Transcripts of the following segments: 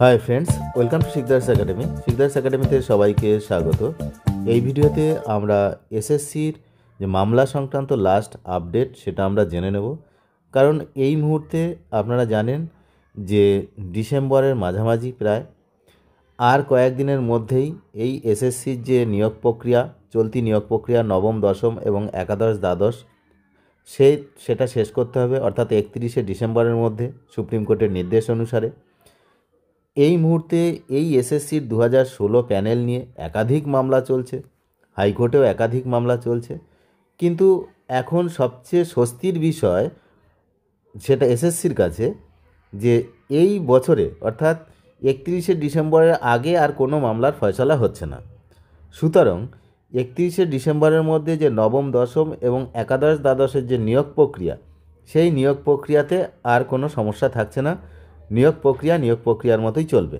Hi friends, welcome to Sikdar's academy. Sikdar's একাডেমিতে সবাইকে স্বাগত। এই ভিডিওতে আমরা এসএসসির যে মামলা সংক্রান্ত লাস্ট আপডেট সেটা আমরা জেনে নেব। কারণ এই মুহূর্তে আপনারা জানেন যে ডিসেম্বরের মাঝামাঝি প্রায়, আর কয়েকদিনের মধ্যেই এই এসএসসির যে নিয়োগ প্রক্রিয়া, চলতি নিয়োগ প্রক্রিয়া নবম, দশম এবং একাদশ, দ্বাদশ সেটা শেষ করতে হবে, অর্থাৎ 31শে ডিসেম্বরের মধ্যে সুপ্রিম কোর্টের নির্দেশ অনুসারে। এই মুহূর্তে এই এসএসসির 2016 প্যানেল নিয়ে একাধিক মামলা চলছে, হাইকোর্টেও একাধিক মামলা চলছে। কিন্তু এখন সবচেয়ে স্বস্তির বিষয় সেটা এসএসসির কাছে যে এই বছরে অর্থাৎ 31শে ডিসেম্বরের আগে আর কোনো মামলার ফয়সালা হচ্ছে না। সুতরাং 31শে ডিসেম্বরের মধ্যে যে নবম, দশম এবং একাদশ, দ্বাদশের যে নিয়োগ প্রক্রিয়া, সেই নিয়োগ প্রক্রিয়াতে আর কোনো সমস্যা থাকছে না। নিয়োগ প্রক্রিয়ার মতোই চলবে,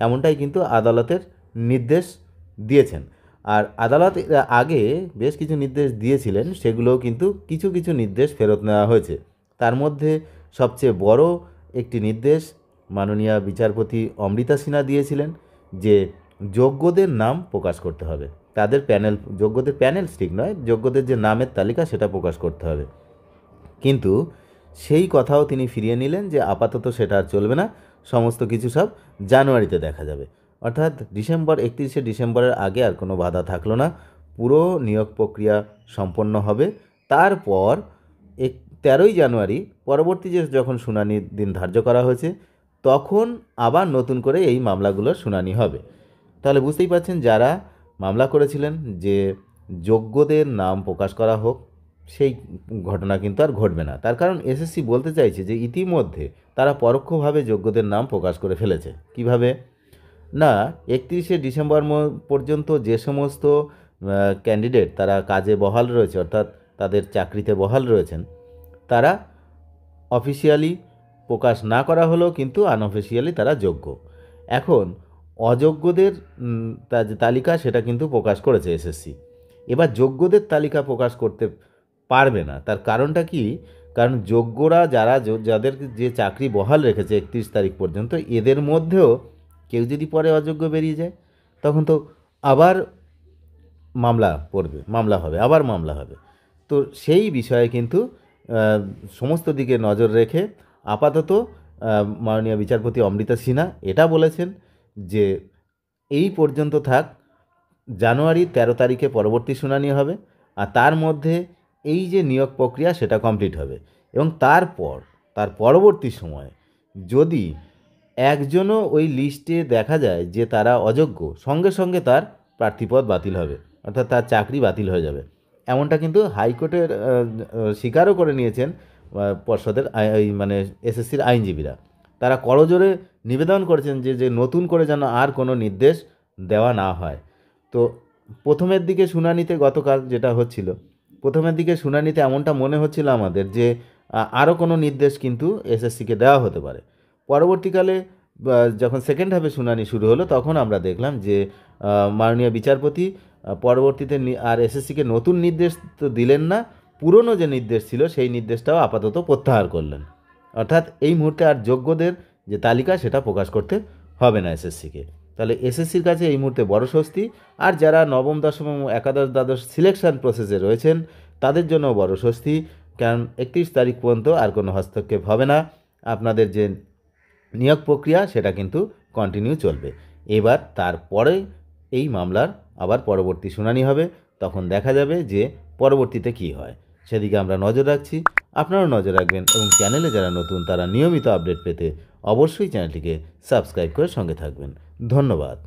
এমনটাই কিন্তু আদালতের নির্দেশ দিয়েছেন। আর আদালত আগে বেশ কিছু নির্দেশ দিয়েছিলেন, সেগুলোও কিন্তু কিছু কিছু নির্দেশ ফেরত নেওয়া হয়েছে। তার মধ্যে সবচেয়ে বড় একটি নির্দেশ মাননীয় বিচারপতি অমৃতা সিনহা দিয়েছিলেন যে যোগ্যদের নাম প্রকাশ করতে হবে। তাদের প্যানেল, যোগ্যদের প্যানেল ঠিক নয়, যোগ্যদের যে নামের তালিকা সেটা প্রকাশ করতে হবে। কিন্তু সেই কথাও তিনি ফিরিয়ে নিলেন যে আপাতত সেটা আর চলবে না, সমস্ত কিছু সব জানুয়ারিতে দেখা যাবে। অর্থাৎ 31শে ডিসেম্বরের আগে আর কোনো বাধা থাকলো না, পুরো নিয়োগ প্রক্রিয়া সম্পন্ন হবে। তারপর 13ই জানুয়ারি পরবর্তী যে যখন শুনানির দিন ধার্য করা হয়েছে, তখন আবার নতুন করে এই মামলাগুলোর শুনানি হবে। তাহলে বুঝতেই পারছেন, যারা মামলা করেছিলেন যে যোগ্যদের নাম প্রকাশ করা হোক, সেই ঘটনা কিন্তু আর ঘটবে না। তার কারণ এসএসসি বলতে চাইছে যে ইতিমধ্যে তারা পরোক্ষভাবে যোগ্যদের নাম প্রকাশ করে ফেলেছে। কিভাবে না, 31শে ডিসেম্বর পর্যন্ত যে সমস্ত ক্যান্ডিডেট তারা কাজে বহাল রয়েছে, অর্থাৎ তাদের চাকরিতে বহাল রয়েছেন, তারা অফিসিয়ালি প্রকাশ না করা হলেও কিন্তু আনঅফিসিয়ালি তারা যোগ্য। এখন অযোগ্যদের তালিকা সেটা কিন্তু প্রকাশ করেছে এসএসসি। এবার যোগ্যদের তালিকা প্রকাশ করতে পারবে না। তার কারণটা কি? কারণ যোগ্যরা যাদের যে চাকরি বহাল রেখেছে 31 তারিখ পর্যন্ত, এদের মধ্যেও কেউ যদি পরে অযোগ্য বেরিয়ে যায়, তখন তো আবার মামলা হবে। তো সেই বিষয়ে কিন্তু সমস্ত দিকে নজর রেখে আপাতত মাননীয় বিচারপতি অমৃতা সিনহা এটা বলেছেন যে এই পর্যন্ত থাক, জানুয়ারি 13 তারিখে পরবর্তী শুনানি হবে, আর তার মধ্যে এই যে নিয়োগ প্রক্রিয়া সেটা কমপ্লিট হবে। এবং তার পরবর্তী সময়ে যদি একজনও ওই লিস্টে দেখা যায় যে তারা অযোগ্য, সঙ্গে সঙ্গে তার প্রার্থীপদ বাতিল হবে, অর্থাৎ তার চাকরি বাতিল হয়ে যাবে। এমনটা কিন্তু হাইকোর্টের স্বীকারও করে নিয়েছেন পর্ষদের মানে এসএসসির আইনজীবীরা। তারা করজোরে নিবেদন করেছেন যে নতুন করে যেন আর কোনো নির্দেশ দেওয়া না হয়। তো প্রথমের দিকে শুনানিতে গতকাল যেটা হচ্ছিল, প্রথমের দিকে শুনানিতে এমনটা মনে হচ্ছিল আমাদের যে আরও কোনো নির্দেশ কিন্তু এসএসসিকে দেওয়া হতে পারে। পরবর্তীকালে যখন সেকেন্ড হাফে শুনানি শুরু হলো, তখন আমরা দেখলাম যে মাননীয় বিচারপতি পরবর্তীতে আর এসএসসিকে নতুন নির্দেশ তো দিলেন না, পুরনো যে নির্দেশ ছিল সেই নির্দেশটাও আপাতত প্রত্যাহার করলেন। অর্থাৎ এই মুহূর্তে আর যোগ্যদের যে তালিকা সেটা প্রকাশ করতে হবে না এসএসসিকে। তাহলে এসএসসির কাছে এই মুহূর্তে বড় স্বস্তি। আর যারা নবম, দশম এবং একাদশ, দ্বাদশ সিলেকশন প্রসেসে রয়েছেন, তাদের জন্য বড় স্বস্তি, কারণ 31 তারিখ পর্যন্ত আর কোনো হস্তক্ষেপ হবে না। আপনাদের যে নিয়োগ প্রক্রিয়া সেটা কিন্তু কন্টিনিউ চলবে। এবার তারপরে এই মামলার আবার পরবর্তী শুনানি হবে, তখন দেখা যাবে যে পরবর্তীতে কী হয়। সেদিকে আমরা নজর রাখছি, আপনারাও নজর রাখবেন। এবং চ্যানেলে যারা নতুন, তারা নিয়মিত আপডেট পেতে অবশ্যই চ্যানেলটিকে সাবস্ক্রাইব করে সঙ্গে থাকবেন। ধন্যবাদ।